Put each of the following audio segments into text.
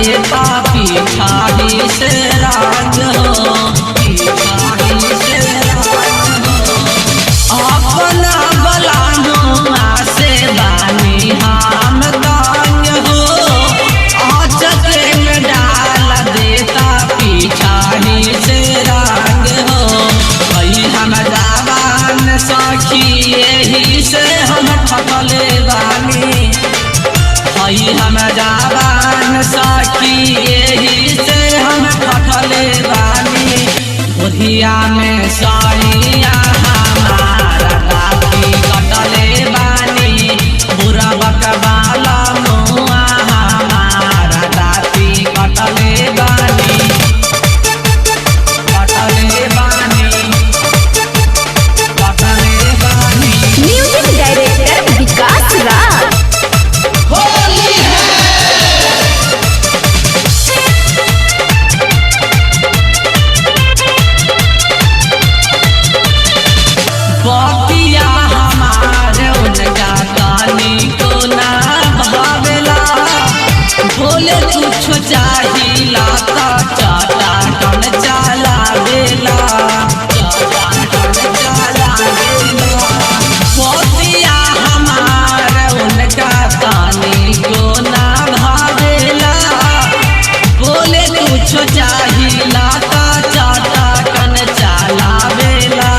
देता पिछाड़ी से राज हो, पिछाड़ी से राज हो। अपना बलानुआ से बानी हम दांग हो, आचके में डाल देता पिछाड़ी से राग हो। भाई हम जवान सखी यही से हम ठकले बानी, भाई हम जवान सखी यही से हम ठकले बानी। बुधिया में साइया हमारा दाती कटले बानी, बुरा बकवाला मुआ हमारा दाती कटले बानी, कटले बानी, कटले बानी। म्यूजिक डायरेक्टर विकास राज। बतिया हमारे उनका गानी को ना भावेला, बोले कुछ चाहिला तो चाटा कन चला बेला, चाटा कन चला बेला। बतिया हमारे उनका गानी को ना भावेला, बोले कुछ चाहिला तो चाटा कन चला बेला।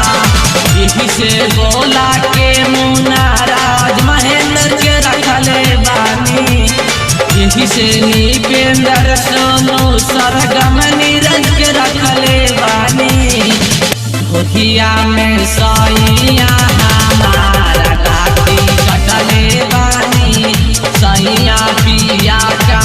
यही से बोला के मुन्ना राज महेंद्र के रखले बानी, यही से निपेंद्र सोनू सरगम नीरज के रखले बानी। धोतिया में सैया हमारा दाती कटले बानी, सैया पिया का